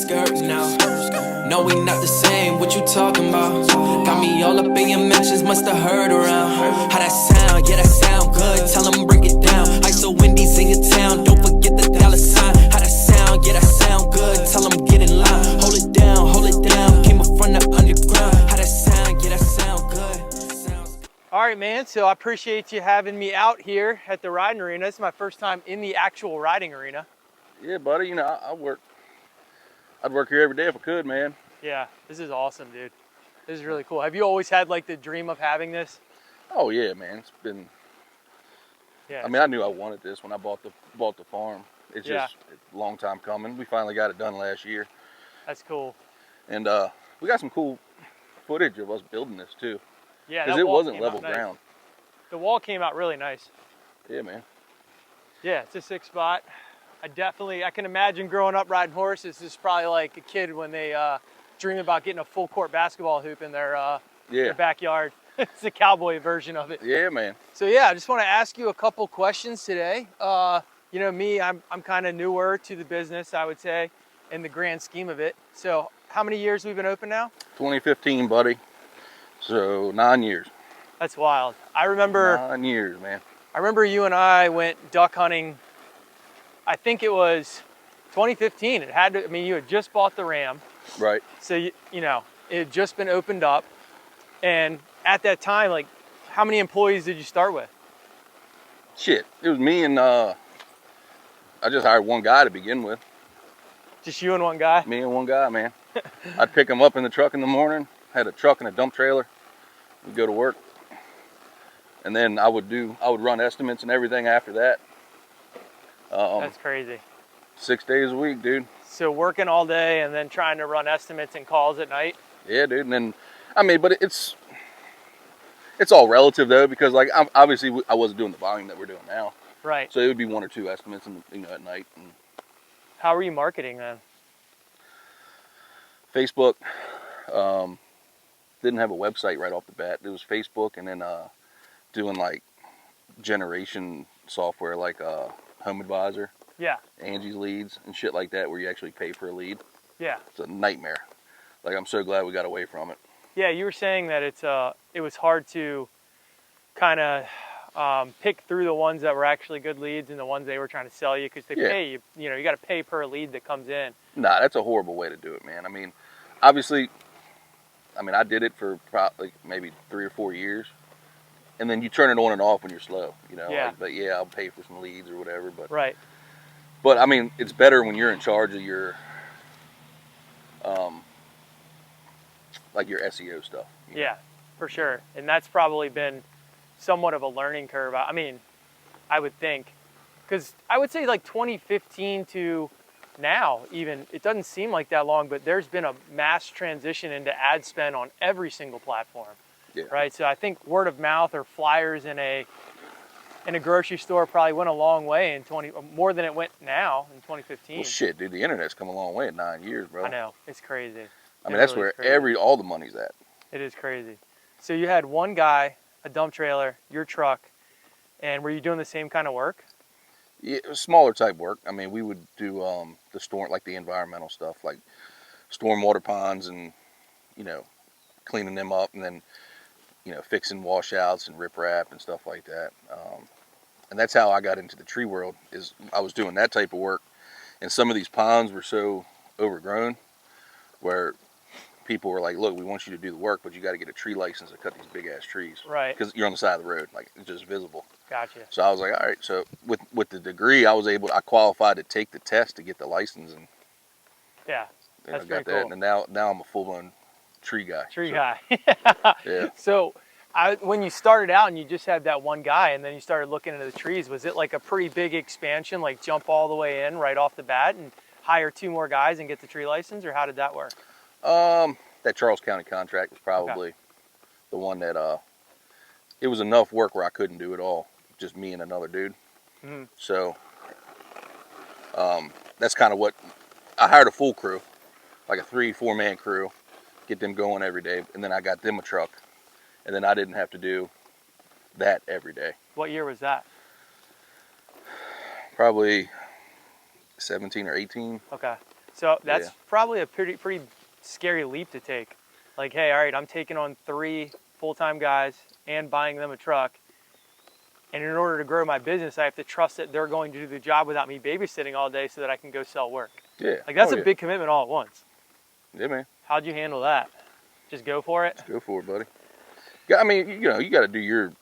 skirts now. No, we not the same, what you talking about? Got me all up in your mentions, must have heard around. How that sound, yeah, that sound good, tell them break it down. ISO Wendy's in your town, don't forget the dollar sign. How that sound, yeah, that sound good, tell them get in line. Hold it down, came up from the underground. How that sound, yeah, that sound good. All right, man, so I appreciate you having me out here at the riding arena. This is my first time in the actual riding arena. Yeah, buddy, you know, I'd work here every day if I could, man. Yeah, this is awesome, dude. This is really cool. Have you always had like the dream of having this? Oh yeah, man. It's been. Yeah. I mean, I knew I wanted this when I bought the farm. It's just a long time coming. We finally got it done last year. That's cool. And we got some cool footage of us building this too. Yeah, because it wasn't level ground. The wall came out really nice. Yeah, man. Yeah, it's a 6 spot. I can imagine growing up riding horses. This is probably like a kid when they dream about getting a full court basketball hoop in their backyard. It's the cowboy version of it. Yeah, man. So yeah, I just want to ask you a couple questions today. You know me, I'm kind of newer to the business, I would say, in the grand scheme of it. So how many years we've been open now? 2015, buddy. So 9 years. That's wild. I remember 9 years, man. I remember you and I went duck hunting. I think it was 2015. It had to. I mean, you had just bought the Ram. Right. So you know, it had just been opened up, and at that time, like, how many employees did you start with? Shit, it was me and I just hired one guy to begin with. Just you and one guy? Me and one guy, man. I'd pick him up in the truck in the morning. Had a truck and a dump trailer. We'd go to work, and then I would run estimates and everything after that. That's crazy. 6 days a week, dude. So working all day and then trying to run estimates and calls at night? Yeah, dude. And then, I mean, but it's all relative though, because like obviously I wasn't doing the volume that we're doing now. Right. So it would be 1 or 2 estimates, at night. And how were you marketing then? Facebook. Didn't have a website right off the bat. It was Facebook, and then doing like generation software like Home Advisor. Yeah. Angie's Leads and shit like that, where you actually pay per lead. Yeah. It's a nightmare. Like, I'm so glad we got away from it. Yeah, you were saying that it was hard to kind of pick through the ones that were actually good leads and the ones they were trying to sell you, because they pay you. You know, you got to pay per lead that comes in. Nah, that's a horrible way to do it, man. I mean, obviously, I did it for probably maybe 3 or 4 years. And then you turn it on and off when you're slow, you know. Yeah. Like, but yeah, I'll pay for some leads or whatever. But right. But I mean, it's better when you're in charge of your, like your SEO stuff. You know? Yeah, for sure. And that's probably been somewhat of a learning curve. I mean, I would think, because I would say like 2015 to now, even, it doesn't seem like that long, but there's been a mass transition into ad spend on every single platform. Yeah. Right. So I think word of mouth or flyers in a grocery store probably went a long way in more than it went now in 2015. Well, shit, dude, the internet's come a long way in 9 years, bro. I know, it's crazy. I mean, that's where all the money's at. It is crazy. So you had one guy, a dump trailer, your truck, and were you doing the same kind of work? Yeah, it was smaller type work. I mean, we would do the storm, like the environmental stuff, like stormwater ponds, and cleaning them up, and then fixing washouts and riprap and stuff like that. And that's how I got into the tree world, is I was doing that type of work. And some of these ponds were so overgrown where people were like, look, we want you to do the work, but you got to get a tree license to cut these big ass trees. Right. Because you're on the side of the road, like it's just visible. Gotcha. So I was like, all right. So with the degree, I qualified to take the test to get the license, and yeah, that's I got pretty that. cool. And now I'm a full-blown tree guy. Guy. Yeah. So when you started out and you just had that one guy and then you started looking into the trees, was it like a pretty big expansion, like jump all the way in right off the bat and hire 2 more guys and get the tree license, or how did that work? That Charles County contract was probably the one that it was enough work where I couldn't do it all, just me and another dude. Mm-hmm. So that's kind of what I hired, a full crew, like a 3-4 man crew, get them going every day, and then I got them a truck, and then I didn't have to do that every day. What year was that? Probably 17 or 18. Okay. So that's Yeah. probably a pretty scary leap to take. Like, hey, all right, I'm taking on 3 full-time guys and buying them a truck. And in order to grow my business, I have to trust that they're going to do the job without me babysitting all day so that I can go sell work. Yeah. Like, that's Oh, a yeah. big commitment all at once. Yeah, man. How'd you handle that? Just go for it? Go for it, buddy. Yeah, I mean, you know, you got to do your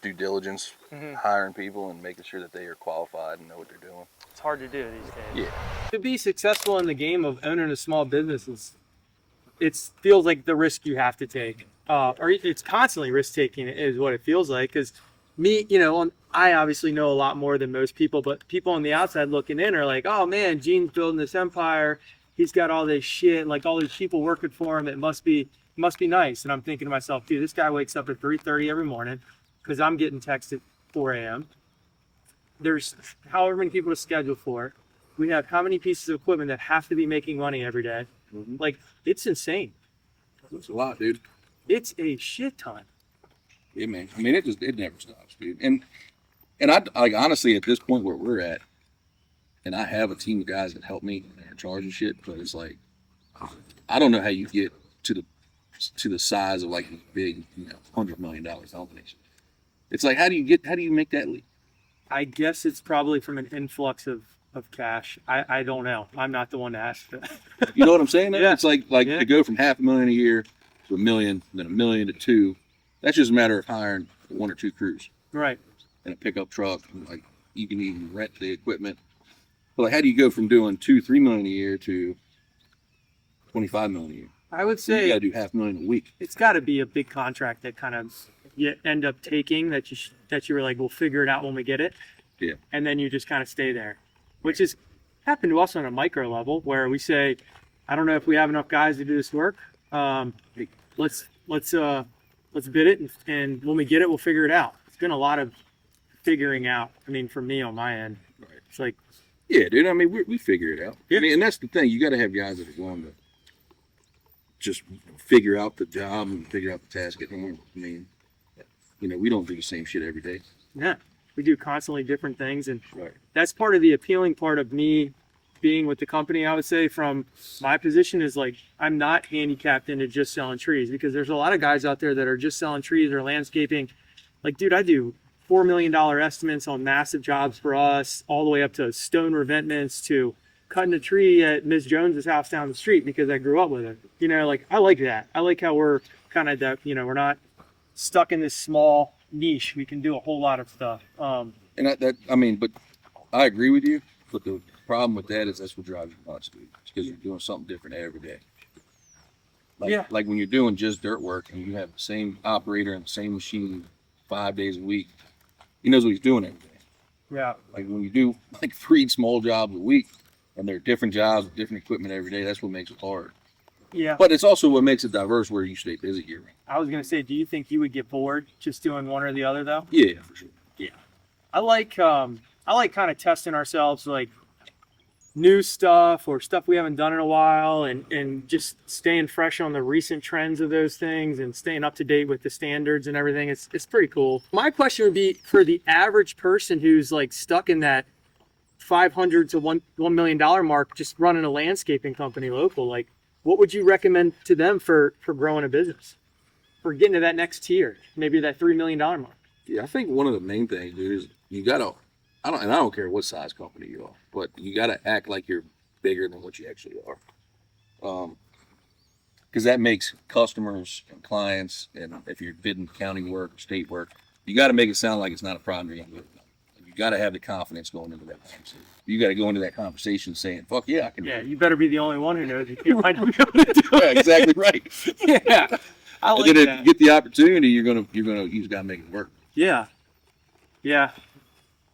due diligence, Mm-hmm. hiring people and making sure that they are qualified and know what they're doing. It's hard to do these days. Yeah. To be successful in the game of owning a small business it feels like the risk you have to take, or it's constantly risk taking is what it feels like. Because me, I obviously know a lot more than most people, but people on the outside looking in are like, oh man, Gene's building this empire. He's got all this shit, like all these people working for him. It must be nice. And I'm thinking to myself, dude, this guy wakes up at 3:30 every morning because I'm getting texted 4 a.m. There's however many people to schedule for. We have how many pieces of equipment that have to be making money every day. Mhm. Like, it's insane. That's a lot, dude. It's a shit ton. Yeah, man. I mean, it never stops, dude. And I like honestly at this point where we're at, and I have a team of guys that help me and they're in charge of shit, but it's like I don't know how you get to the size of like these big, $100 million companies. It's like how do you make that leap? I guess it's probably from an influx of cash. I don't know. I'm not the one to ask that. You know what I'm saying? Yeah. It's like Yeah. to go from $500,000 a year to $1 million, then $1 million to $2 million. That's just a matter of hiring 1 or 2 crews Right. and a pickup truck. And like you can even rent the equipment. But like, how do you go from doing $2-3 million a year to $25 million a year? I would You say got to do $500,000 a week. it's got to be a big contract that kind of you end up taking that you were like, we'll figure it out when we get it. Yeah. And then you just kind of stay there, which has happened to us on a micro level where we say, I don't know if we have enough guys to do this work. Let's bid it, and when we get it, we'll figure it out. It's been a lot of figuring out. I mean, for me on my end, Right. it's like, Yeah, dude. I mean, we figure it out. Yeah. I mean, and that's the thing. You got to have guys that are willing to just figure out the job and figure out the task at hand. I mean, we don't do the same shit every day. yeah, we do constantly different things, and Right. that's part of the appealing part of me being with the company. I would say from my position is like, I'm not handicapped into just selling trees, because there's a lot of guys out there that are just selling trees or landscaping. Like, dude, I do $4 million estimates on massive jobs for us, all the way up to stone revetments, to cutting a tree at Ms. Jones's house down the street because I grew up with her. Like, I like that. I like how we're kind of that, we're not stuck in this small niche. We can do a whole lot of stuff. And but I agree with you. But the problem with that is that's what drives you nuts, dude. It's because you're doing something different every day. Like when you're doing just dirt work and you have the same operator and the same machine 5 days a week, he knows what he's doing every day. Yeah. Like when you do like 3 small jobs a week and they're different jobs with different equipment every day, that's what makes it hard. Yeah. But it's also what makes it diverse where you stay busy year round. I was gonna say, do you think you would get bored just doing one or the other though? Yeah, for sure. I like kind of testing ourselves, like new stuff or stuff we haven't done in a while, and just staying fresh on the recent trends of those things and staying up to date with the standards and everything. It's pretty cool. My question would be for the average person who's like stuck in that $500 to $1 million mark, just running a landscaping company local. Like, what would you recommend to them for growing a business, for getting to that next tier, maybe that $3 million mark? Yeah, I think one of the main things, dude, is you gotta. I don't care what size company you are, but you gotta act like you're bigger than what you actually are. Because that makes customers and clients, and if you're bidding county work, state work, you got to make it sound like it's not a problem you're gonna do. You got to have the confidence going into that conversation. You got to go into that conversation saying, "Fuck yeah, I can." Yeah, do it." you better be the only one who knows you might not be able to do Yeah, it. exactly right. Yeah, I like And then if that. you get the opportunity, you just got to make it work. Yeah.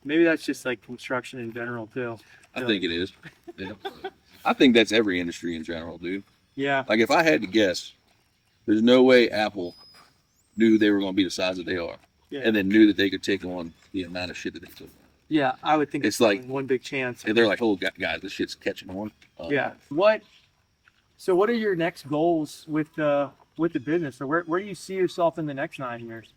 Maybe that's just like construction in general too. I think it is. Yeah. I think that's every industry in general, dude. Yeah. Like if I had to guess, there's no way Apple knew they were going to be the size that they are, Yeah. and then knew that they could take on the amount of shit that they took on. Yeah, I would think It's it's like- like one big chance. And they're like, "Oh, guys, this shit's catching on." Yeah. So what are your next goals with the business, or where do you see yourself in the next 9 years?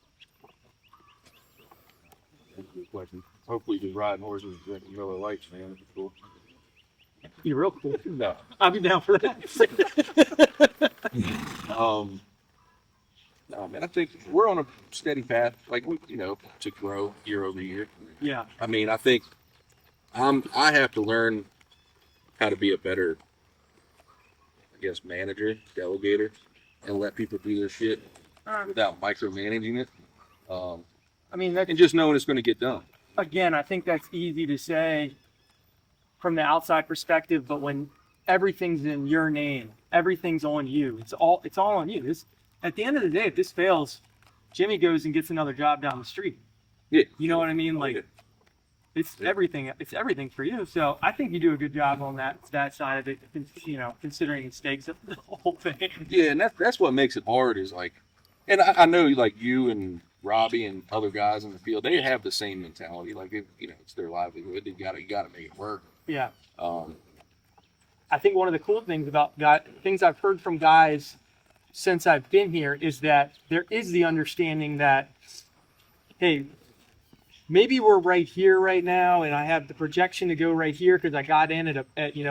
That's a good question. Hopefully just riding horses and drinking Miller Lights, man. That'd be cool. You're real cool. No. I'll be down for that. No, man, I think we're on a steady path, like to grow year over year. Yeah. I mean, I think I have to learn how to be a better, I guess, manager, delegator, and let people do their shit without micromanaging it. I mean, that's, And just knowing it's going to get done. again, I think that's easy to say from the outside perspective, but when everything's in your name, everything's on you. It's all on you. At the end of the day, if this fails, Jimmy goes and gets another job down the street. Yeah. You know what I mean? Like, it's everything. It's everything for you. So I think you do a good job on that side of it. Considering the stakes of the whole thing. Yeah, and that's what makes it hard is like, and I know like you and Robbie and other guys in the field, they have the same mentality. Like, it's their livelihood. You gotta make it work. Yeah. Um, I think one of the cool things about things I've heard from guys since I've been here is that there is the understanding that, hey, maybe we're right here right now, and I have the projection to go right here because I got in at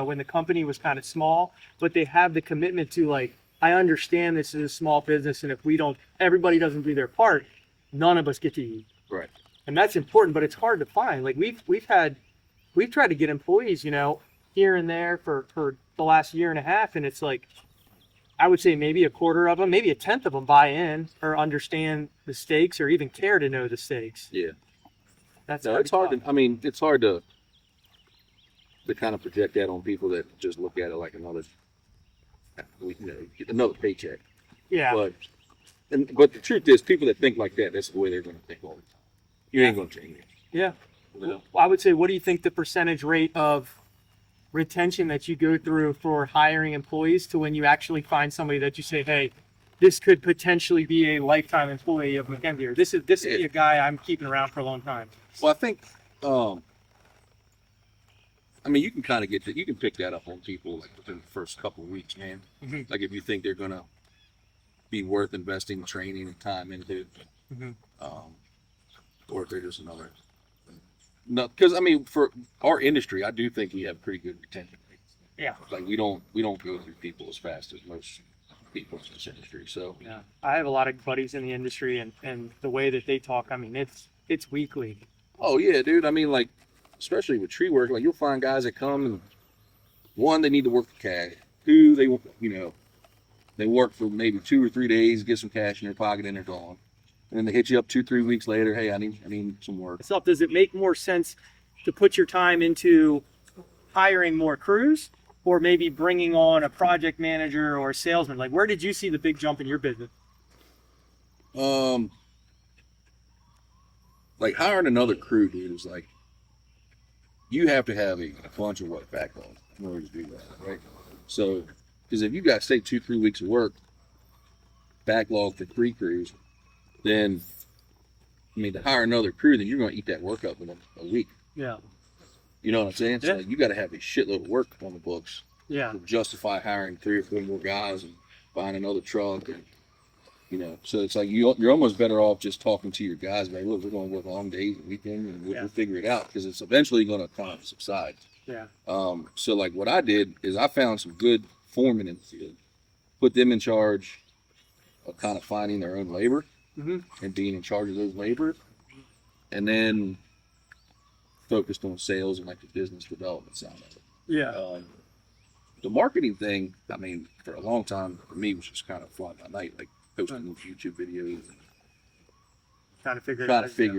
when the company was kind of small, but they have the commitment to, like, I understand this is a small business, and if everybody doesn't do their part, none of us get to eat. right. And that's important, but it's hard to find. Like, we've tried to get employees, here and there for the last year and a half, and it's like, I would say maybe a quarter of them, maybe a tenth of them buy in or understand the stakes or even care to know the stakes. Yeah. That's No, it's hard to. I mean, it's hard to kind of project that on people that just look at it like another paycheck. Yeah. But the truth is, people that think like that, that's the way they're going to think all the time. You ain't going to change it. Yeah. You know? I would say, what do you think the percentage rate of retention that you go through for hiring employees to when you actually find somebody that you say, hey, this could potentially be a lifetime employee of Mckenzie, or this is a guy I'm keeping around for a long time? Well, I think, I mean, you can kind of you can pick that up on people like within the first couple of weeks, man. Mm-hmm. Like if you think they're going to be worth investing training and time into, or if they're just another. No, because I mean, for our industry, I do think we have pretty good retention rates. Yeah. Like we don't go through people as fast as most people in this industry. So Yeah. I have a lot of buddies in the industry, and the way that they talk, I mean, it's weekly. oh yeah, dude. I mean, like especially with tree work, like you'll find guys that come and one, they need to work for cash. Two, they work for maybe 2 or 3 days, get some cash in their pocket, and they're gone. And then they hit you up 2-3 weeks later. Hey, I need some work. Itself, does it make more sense to put your time into hiring more crews, or maybe bringing on a project manager or a salesman? Like, where did you see the big jump in your business? Like hiring another crew, dude, is like you have to have a bunch of work backlog in order to do that, right? So, because if you got say 2-3 weeks of work backlog for 3 crews, then I mean to hire another crew, then you're going to eat that work up in a week. Yeah. You know what I'm saying? Yeah. So like, you got to have a shitload of work on the books Yeah. to justify hiring 3 or 4 more guys and buying another truck. And, so it's like you're almost better off just talking to your guys, man. Look, we're going to work long days and weekends, and we'll figure it out because it's eventually going to kind of subside. Yeah. So like what I did is I found some good foremen in the field, put them in charge of kind of finding their own labor and being in charge of those labor, and then focused on sales and like the business development side of it. Yeah. The marketing thing, I mean, for a long time for me was just kind of fly by night, like posting YouTube videos and Trying to figure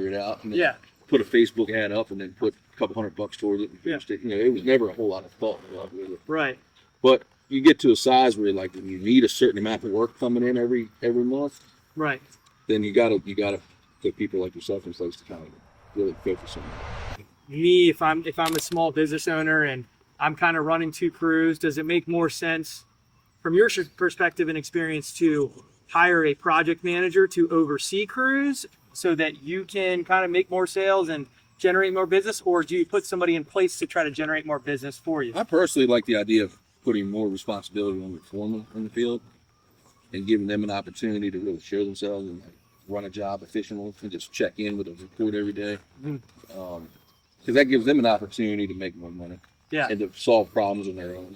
it out. And then Yeah. put a Facebook ad up and then put a couple $100 towards it. And Yeah. post it. It was never a whole lot of thought involved with it. Right. But you get to a size where like when you need a certain amount of work coming in every month, Right. then you gotta put people like yourself in place to kind of really focus on that. Me, if I'm a small business owner and I'm kind of running 2 crews, does it make more sense from your perspective and experience to hire a project manager to oversee crews so that you can kind of make more sales and generate more business, or do you put somebody in place to try to generate more business for you? I personally like the idea of putting more responsibility on the foreman in the field and giving them an opportunity to really show themselves and like, run a job efficiently and just check in with a report every day. Because that gives them an opportunity to make more money. Yeah. and to solve problems on their own.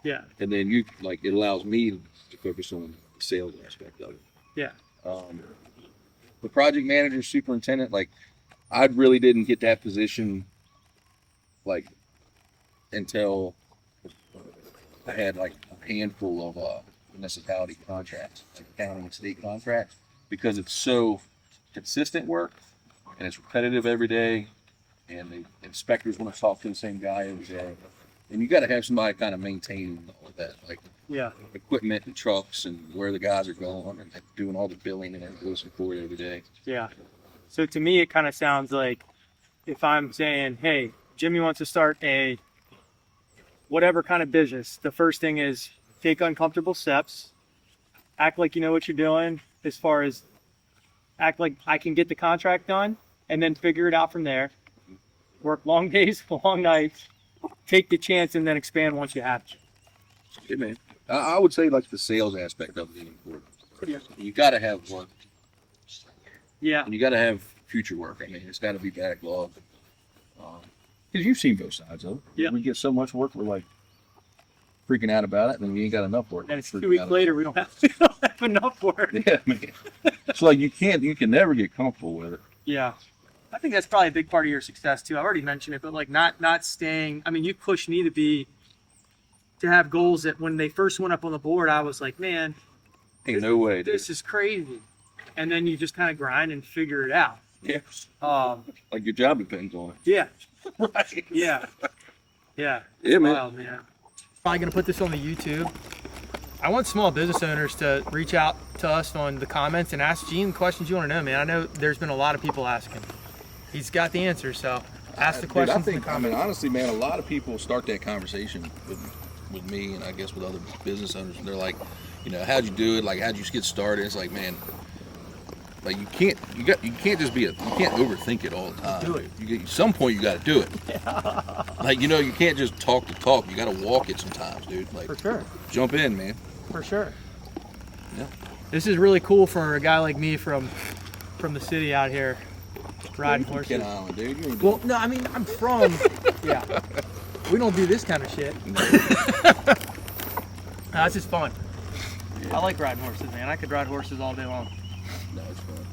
Yeah. And then you like it allows me to focus on the sales aspect of it. Yeah. The project manager, superintendent, like I really didn't get that position like until I had like a handful of municipality contracts, like county and state contracts, because it's so consistent work and it's repetitive every day, and the inspectors want to talk to the same guy every day, and you got to have somebody kind of maintaining all of that, like Yeah. equipment and trucks and where the guys are going and doing all the billing and invoicing for it every day. Yeah. So to me, it kind of sounds like if I'm saying, hey, Jimmy wants to start a whatever kind of business, the first thing is take uncomfortable steps, act like you know what you're doing, as far as act like I can get the contract done, and then figure it out from there. Work long days, long nights, take the chance, and then expand once you have to. Yeah, man. I would say like the sales aspect of it is important. You got to have work, Yeah. and you got to have future work. I mean, it's got to be backlogged. Because you've seen both sides of it. Yeah. We get so much work, we're like freaking out about it, and then we ain't got enough work. And it's Freaking 2 weeks out later, we don't have enough work. Yeah, man. It's like you can never get comfortable with it. Yeah. I think that's probably a big part of your success too. I've already mentioned it, but like not staying. I mean, you pushed me to have goals that when they first went up on the board, I was like, man, Ain't no way. Dude. this is crazy. And then you just kind of grind and figure it out. Yeah. Like your job depends on it. Yeah. Right. Yeah. Yeah. Yeah, man. Wild, man. Probably gonna put this on the YouTube. I want small business owners to reach out to us on the comments and ask Gene questions you want to know, man. I know there's been a lot of people asking. He's got the answer, so ask the questions in the comments. Honestly, man, a lot of people start that conversation with me, and I guess with other business owners, and they're like, how'd you do it? Like, how'd you get started? It's like, man, like you can't overthink it all the time. Do it. At some point, you got to do it. Yeah. Like, you can't just talk the talk. You got to walk it sometimes, dude. Like, For sure. jump in, man. For sure. Yeah. This is really cool for a guy like me from the city out here riding horses. Kent Island, dude. You ain't Well, no, I mean, I'm from, yeah. We don't do this kind of shit. That's just fun. I like riding horses, man. I could ride horses all day long. No, it's fun.